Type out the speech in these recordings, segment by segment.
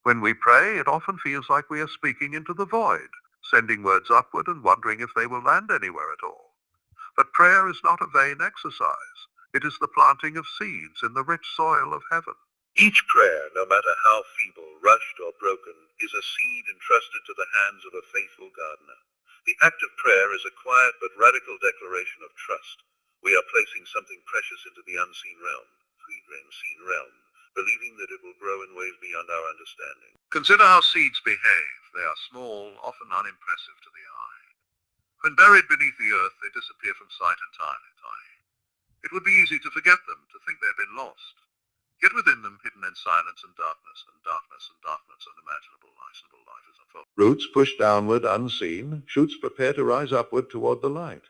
When we pray, it often feels like we are speaking into the void, sending words upward and wondering if they will land anywhere at all. But prayer is not a vain exercise. It is the planting of seeds in the rich soil of heaven. Each prayer, no matter how feeble, rushed, or broken, is a seed entrusted to the hands of a faithful gardener. The act of prayer is a quiet but radical declaration of trust. We are placing something precious into the unseen realm, believing that it will grow in ways beyond our understanding. Consider how seeds behave. They are small, often unimpressive to the eye. When buried beneath the earth, they disappear from sight entirely. It would be easy to forget them, to think they had been lost. Yet within them, hidden in silence and darkness, unimaginable life is unfolding. Roots push downward unseen, shoots prepare to rise upward toward the light.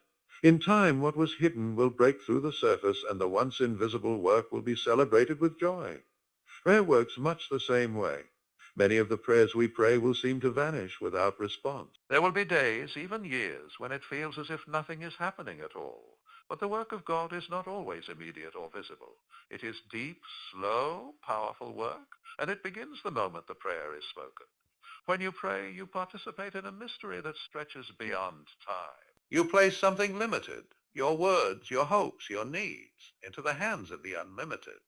In time, what was hidden will break through the surface, and the once invisible work will be celebrated with joy. Prayer works much the same way. Many of the prayers we pray will seem to vanish without response. There will be days, even years, when it feels as if nothing is happening at all. But the work of God is not always immediate or visible. It is deep, slow, powerful work, and it begins the moment the prayer is spoken. When you pray, you participate in a mystery that stretches beyond time. You place something limited, your words, your hopes, your needs, into the hands of the unlimited.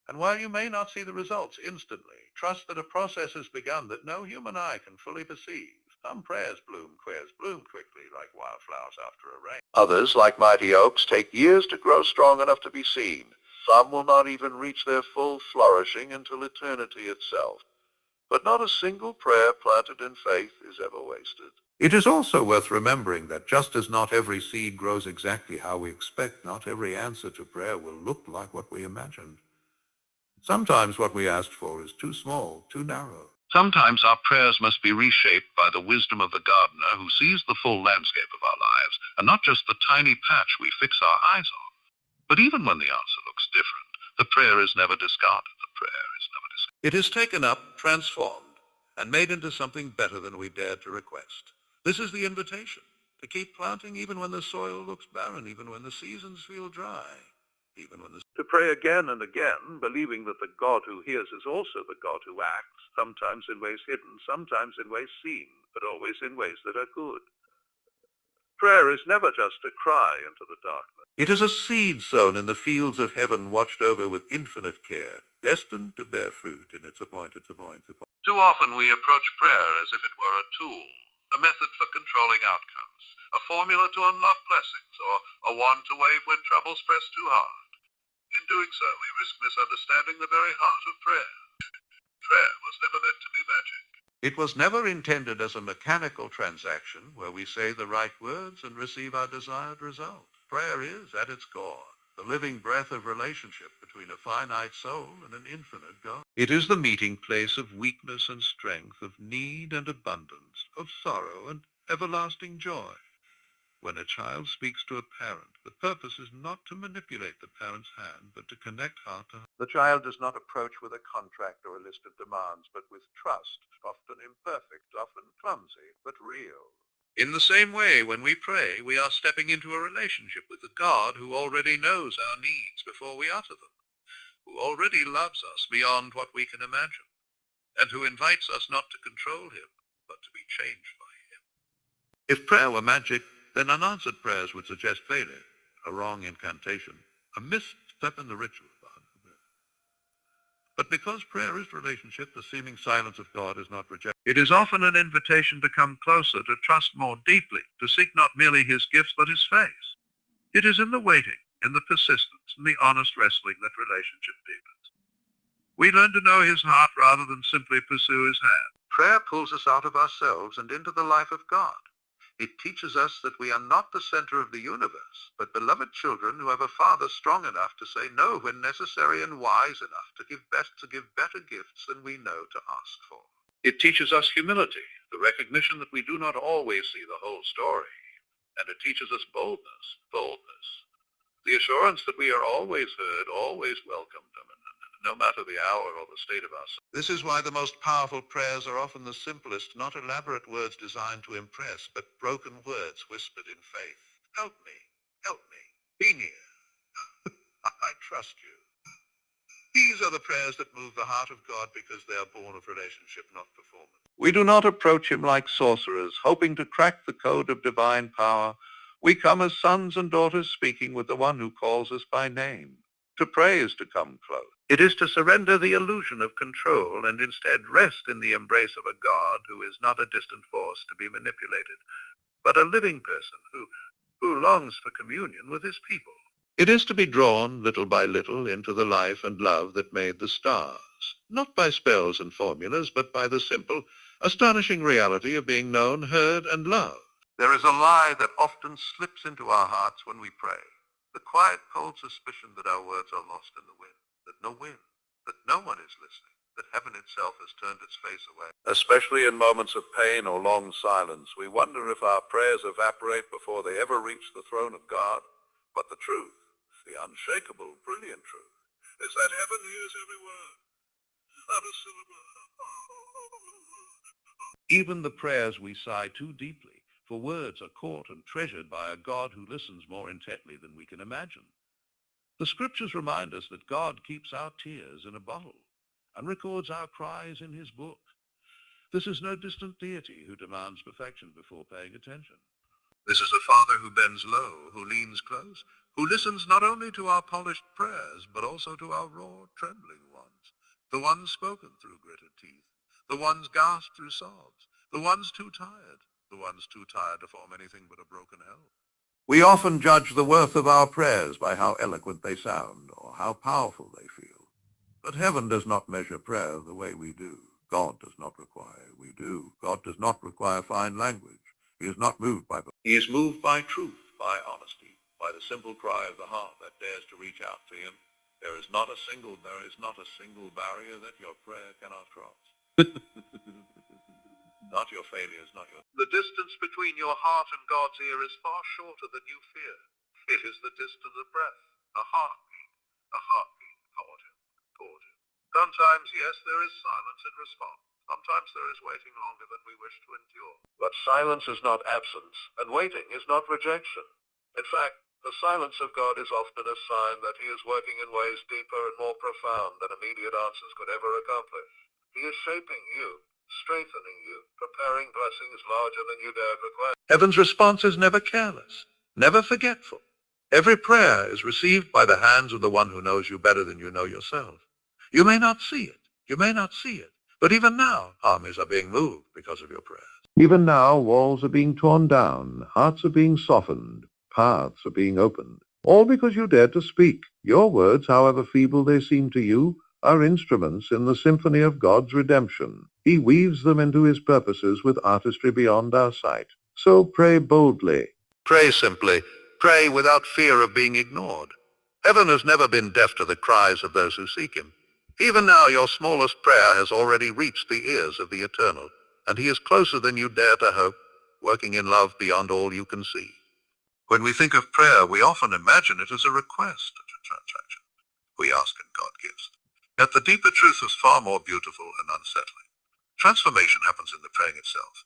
And while you may not see the results instantly, trust that a process has begun that no human eye can fully perceive. Some prayers bloom quickly like wildflowers after a rain. Others, like mighty oaks, take years to grow strong enough to be seen. Some will not even reach their full flourishing until eternity itself. But not a single prayer planted in faith is ever wasted. It is also worth remembering that just as not every seed grows exactly how we expect, not every answer to prayer will look like what we imagined. Sometimes what we asked for is too small, too narrow. Sometimes our prayers must be reshaped by the wisdom of the gardener who sees the full landscape of our lives, and not just the tiny patch we fix our eyes on. But even when the answer looks different, the prayer is never discarded. It is taken up, transformed, and made into something better than we dared to request. This is the invitation, to keep planting even when the soil looks barren, even when the seasons feel dry. To pray again and again, believing that the God who hears is also the God who acts, sometimes in ways hidden, sometimes in ways seen, but always in ways that are good. Prayer is never just a cry into the darkness. It is a seed sown in the fields of heaven, watched over with infinite care, destined to bear fruit in its appointed point. Too often we approach prayer as if it were a tool, a method for controlling outcomes, a formula to unlock blessings, or a wand to wave when troubles press too hard. In doing so, we risk misunderstanding the very heart of prayer. Prayer was never meant to be magic. It was never intended as a mechanical transaction where we say the right words and receive our desired result. Prayer is, at its core, the living breath of relationship between a finite soul and an infinite God. It is the meeting place of weakness and strength, of need and abundance, of sorrow and everlasting joy. When a child speaks to a parent, the purpose is not to manipulate the parent's hand, but to connect heart to heart. The child does not approach with a contract or a list of demands, but with trust, often imperfect, often clumsy, but real. In the same way, when we pray, we are stepping into a relationship with the God who already knows our needs before we utter them, who already loves us beyond what we can imagine, and who invites us not to control him, but to be changed by him. If prayer were magic, then unanswered prayers would suggest failure, a wrong incantation, a misstep in the ritual. But because prayer is relationship, the seeming silence of God is not rejected. It is often an invitation to come closer, to trust more deeply, to seek not merely his gifts, but his face. It is in the waiting, in the persistence, in the honest wrestling that relationship deepens. We learn to know his heart rather than simply pursue his hand. Prayer pulls us out of ourselves and into the life of God. It teaches us that we are not the center of the universe, but beloved children who have a Father strong enough to say no when necessary and wise enough to give better gifts than we know to ask for. It teaches us humility, the recognition that we do not always see the whole story. And it teaches us boldness, the assurance that we are always heard, always welcomed, no matter the hour or the state of our soul. This is why the most powerful prayers are often the simplest, not elaborate words designed to impress, but broken words whispered in faith. Help me, be near. I trust you. These are the prayers that move the heart of God because they are born of relationship, not performance. We do not approach him like sorcerers, hoping to crack the code of divine power. We come as sons and daughters speaking with the one who calls us by name. To pray is to come close. It is to surrender the illusion of control and instead rest in the embrace of a God who is not a distant force to be manipulated, but a living person who longs for communion with his people. It is to be drawn little by little into the life and love that made the stars, not by spells and formulas, but by the simple, astonishing reality of being known, heard, and loved. There is a lie that often slips into our hearts when we pray, the quiet, cold suspicion that our words are lost in the wind, that no one is listening, that heaven itself has turned its face away. Especially in moments of pain or long silence, we wonder if our prayers evaporate before they ever reach the throne of God. But the truth, the unshakable, brilliant truth, is that heaven hears every word, not a syllable. Even the prayers we sigh too deeply for words are caught and treasured by a God who listens more intently than we can imagine. The scriptures remind us that God keeps our tears in a bottle and records our cries in his book. This is no distant deity who demands perfection before paying attention. This is a Father who bends low, who leans close, who listens not only to our polished prayers, but also to our raw, trembling ones, the ones spoken through gritted teeth, the ones gasped through sobs, the ones too tired to form anything but a broken hell. We often judge the worth of our prayers by how eloquent they sound or how powerful they feel. But heaven does not measure prayer the way we do. God does not require we do. God does not require fine language. He is not moved by... He is moved by truth, by honesty, by the simple cry of the heart that dares to reach out to him. There is not a single barrier that your prayer cannot cross. Not your failures, not your... The distance between your heart and God's ear is far shorter than you fear. It is the distance of breath, a heartbeat toward him. Sometimes, yes, there is silence in response. Sometimes there is waiting longer than we wish to endure. But silence is not absence, and waiting is not rejection. In fact, the silence of God is often a sign that he is working in ways deeper and more profound than immediate answers could ever accomplish. He is shaping you, strengthening you, preparing blessings larger than you dared request. Heaven's response is never careless, never forgetful. Every prayer is received by the hands of the one who knows you better than you know yourself. You may not see it, but even now, armies are being moved because of your prayers. Even now, walls are being torn down, hearts are being softened, paths are being opened. All because you dared to speak. Your words, however feeble they seem to you, are instruments in the symphony of God's redemption. He weaves them into his purposes with artistry beyond our sight. So pray boldly. Pray simply. Pray without fear of being ignored. Heaven has never been deaf to the cries of those who seek him. Even now your smallest prayer has already reached the ears of the Eternal, and he is closer than you dare to hope, working in love beyond all you can see. When we think of prayer, we often imagine it as a request, a transaction. We ask and God gives. Yet the deeper truth is far more beautiful and unsettling. Transformation happens in the praying itself.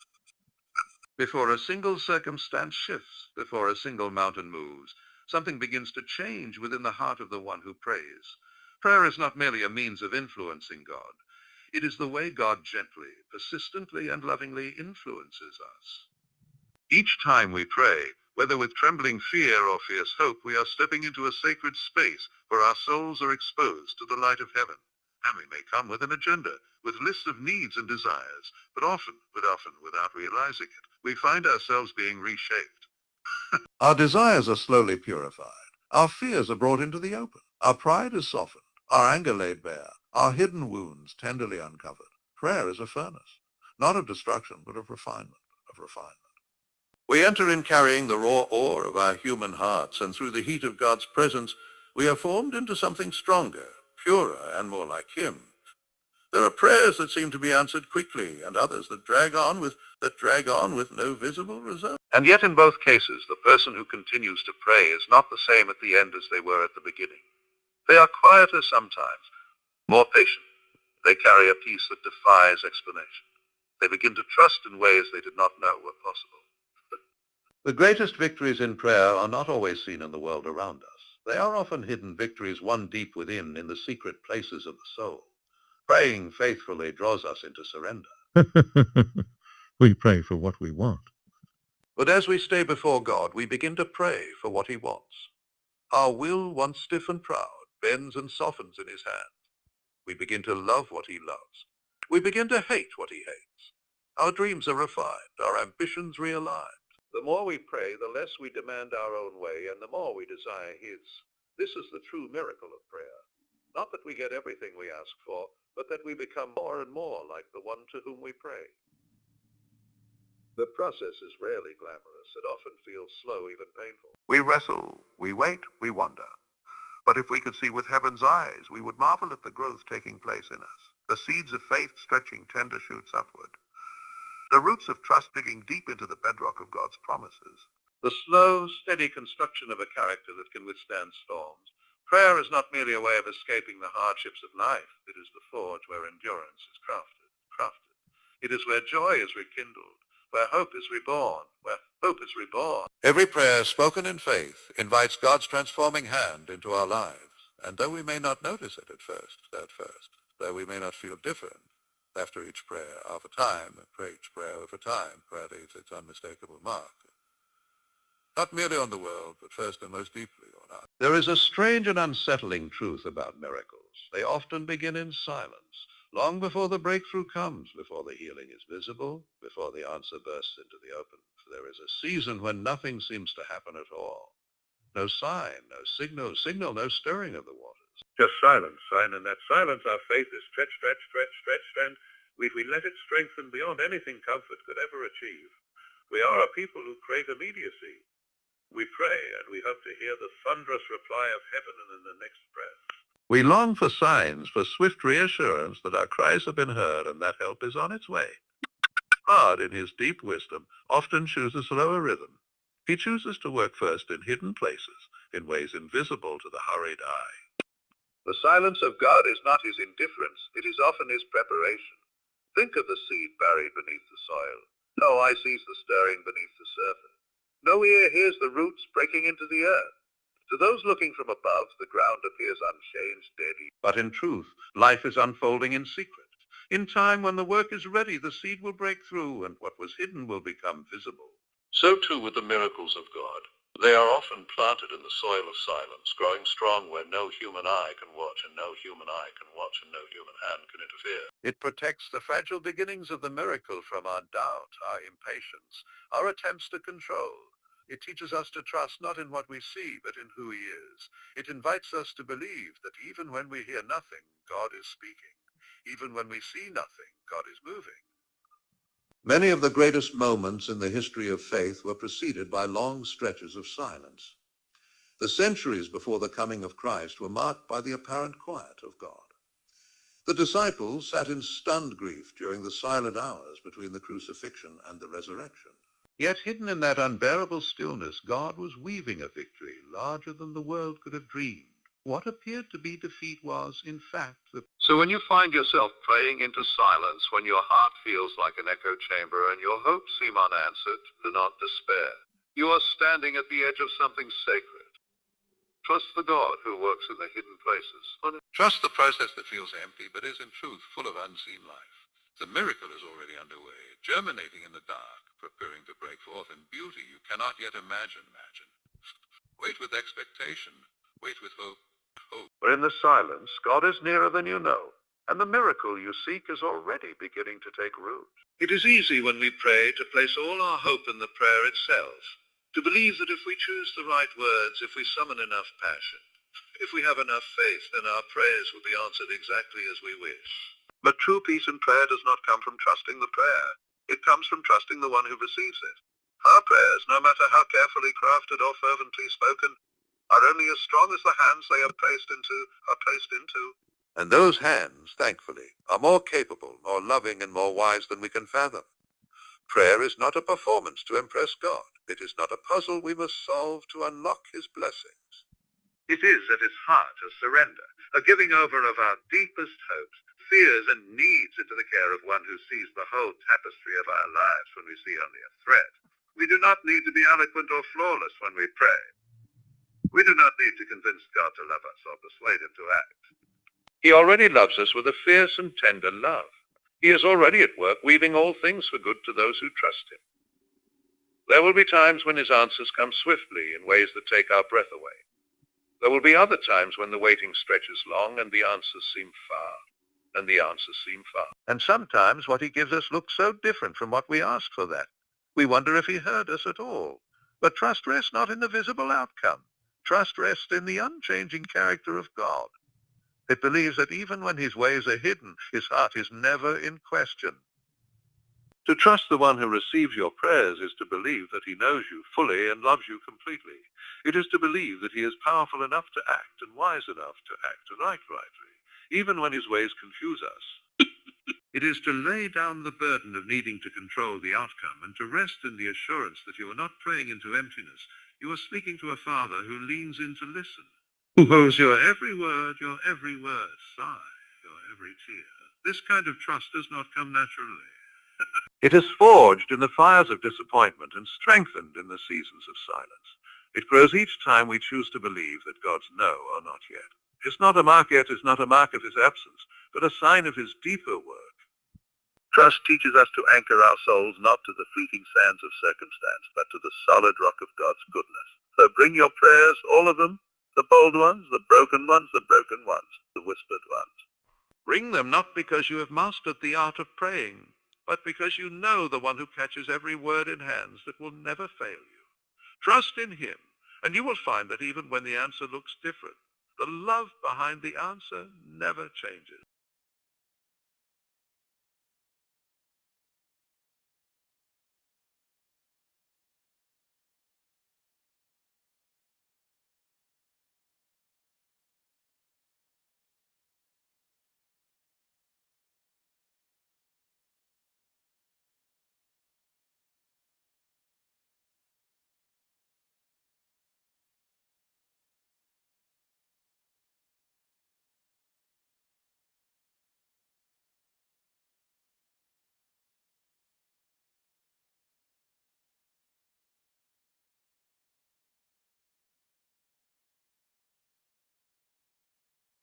Before a single circumstance shifts, before a single mountain moves, something begins to change within the heart of the one who prays. Prayer is not merely a means of influencing God. It is the way God gently, persistently, and lovingly influences us. Each time we pray, whether with trembling fear or fierce hope, we are stepping into a sacred space where our souls are exposed to the light of heaven. And we may come with an agenda, with lists of needs and desires, but often, without realizing it, we find ourselves being reshaped. Our desires are slowly purified. Our fears are brought into the open. Our pride is softened. Our anger laid bare. Our hidden wounds tenderly uncovered. Prayer is a furnace, not of destruction, but of refinement. We enter in carrying the raw ore of our human hearts, and through the heat of God's presence, we are formed into something stronger, purer, and more like him. There are prayers that seem to be answered quickly, and others that drag on with no visible result. And yet in both cases, the person who continues to pray is not the same at the end as they were at the beginning. They are quieter sometimes, more patient. They carry a peace that defies explanation. They begin to trust in ways they did not know were possible. The greatest victories in prayer are not always seen in the world around us. They are often hidden victories won deep within in the secret places of the soul. Praying faithfully draws us into surrender. We pray for what we want. But as we stay before God, we begin to pray for what he wants. Our will, once stiff and proud, bends and softens in his hand. We begin to love what he loves. We begin to hate what he hates. Our dreams are refined, our ambitions realigned. The more we pray, the less we demand our own way, and the more we desire his. This is the true miracle of prayer. Not that we get everything we ask for, but that we become more and more like the one to whom we pray. The process is rarely glamorous. It often feels slow, even painful. We wrestle, we wait, we wonder. But if we could see with heaven's eyes, we would marvel at the growth taking place in us, the seeds of faith stretching tender shoots upward, the roots of trust digging deep into the bedrock of God's promises, the slow, steady construction of a character that can withstand storms. Prayer is not merely a way of escaping the hardships of life. It is the forge where endurance is crafted. It is where joy is rekindled, where hope is reborn. Every prayer spoken in faith invites God's transforming hand into our lives. And though we may not notice it at first, though we may not feel different, after each prayer, over time, prayer leaves its unmistakable mark. Not merely on the world, but first and most deeply on us. There is a strange and unsettling truth about miracles. They often begin in silence, long before the breakthrough comes, before the healing is visible, before the answer bursts into the open. For there is a season when nothing seems to happen at all. No sign, no signal, no stirring of the waters. Just silence, and in that silence our faith is stretched, and we let it strengthen beyond anything comfort could ever achieve. We are a people who crave immediacy. We pray, and we hope to hear the thunderous reply of heaven in the next breath. We long for signs, for swift reassurance that our cries have been heard and that help is on its way. God, in his deep wisdom, often chooses slower rhythm. He chooses to work first in hidden places, in ways invisible to the hurried eye. The silence of God is not his indifference, it is often his preparation. Think of the seed buried beneath the soil. No eye sees the stirring beneath the surface. No ear hears the roots breaking into the earth. To those looking from above, the ground appears unchanged, steady. But in truth, life is unfolding in secret. In time, when the work is ready, the seed will break through, and what was hidden will become visible. So too with the miracles of God. They are often planted in the soil of silence, growing strong where no human eye can watch, and no human hand can interfere. It protects the fragile beginnings of the miracle from our doubt, our impatience, our attempts to control. It teaches us to trust not in what we see, but in who he is. It invites us to believe that even when we hear nothing, God is speaking. Even when we see nothing, God is moving. Many of the greatest moments in the history of faith were preceded by long stretches of silence. The centuries before the coming of Christ were marked by the apparent quiet of God. The disciples sat in stunned grief during the silent hours between the crucifixion and the resurrection. Yet hidden in that unbearable stillness, God was weaving a victory larger than the world could have dreamed. What appeared to be defeat was, in fact, So when you find yourself praying into silence, when your heart feels like an echo chamber and your hopes seem unanswered, do not despair. You are standing at the edge of something sacred. Trust the God who works in the hidden places. Trust the process that feels empty, but is in truth full of unseen life. The miracle is already underway, germinating in the dark, preparing to break forth in beauty you cannot yet imagine. Wait with expectation. Wait with hope. For in the silence, God is nearer than you know, and the miracle you seek is already beginning to take root. It is easy when we pray to place all our hope in the prayer itself, to believe that if we choose the right words, if we summon enough passion, if we have enough faith, then our prayers will be answered exactly as we wish. But true peace in prayer does not come from trusting the prayer. It comes from trusting the one who receives it. Our prayers, no matter how carefully crafted or fervently spoken, are only as strong as the hands they are placed into. And those hands, thankfully, are more capable, more loving, and more wise than we can fathom. Prayer is not a performance to impress God. It is not a puzzle we must solve to unlock his blessings. It is at its heart a surrender, a giving over of our deepest hopes, fears, and needs into the care of one who sees the whole tapestry of our lives when we see only a thread. We do not need to be eloquent or flawless when we pray. We do not need to convince God to love us or persuade him to act. He already loves us with a fierce and tender love. He is already at work weaving all things for good to those who trust him. There will be times when his answers come swiftly in ways that take our breath away. There will be other times when the waiting stretches long and the answers seem far. And sometimes what he gives us looks so different from what we asked for that. We wonder if he heard us at all. But trust rests not in the visible outcome. Trust rests in the unchanging character of God. It believes that even when his ways are hidden, his heart is never in question. To trust the one who receives your prayers is to believe that he knows you fully and loves you completely. It is to believe that he is powerful enough to act and wise enough to act rightly, even when his ways confuse us. It is to lay down the burden of needing to control the outcome and to rest in the assurance that you are not praying into emptiness. You are speaking to a Father who leans in to listen, who holds your every word sigh, your every tear. This kind of trust does not come naturally. It is forged in the fires of disappointment and strengthened in the seasons of silence. It grows each time we choose to believe that God's no or not yet is not a mark of his absence, but a sign of his deeper work. Trust teaches us to anchor our souls not to the fleeting sands of circumstance, but to the solid rock of God's goodness. So bring your prayers, all of them, the bold ones, the broken ones, the whispered ones. Bring them not because you have mastered the art of praying, but because you know the one who catches every word in hands that will never fail you. Trust in him, and you will find that even when the answer looks different, the love behind the answer never changes.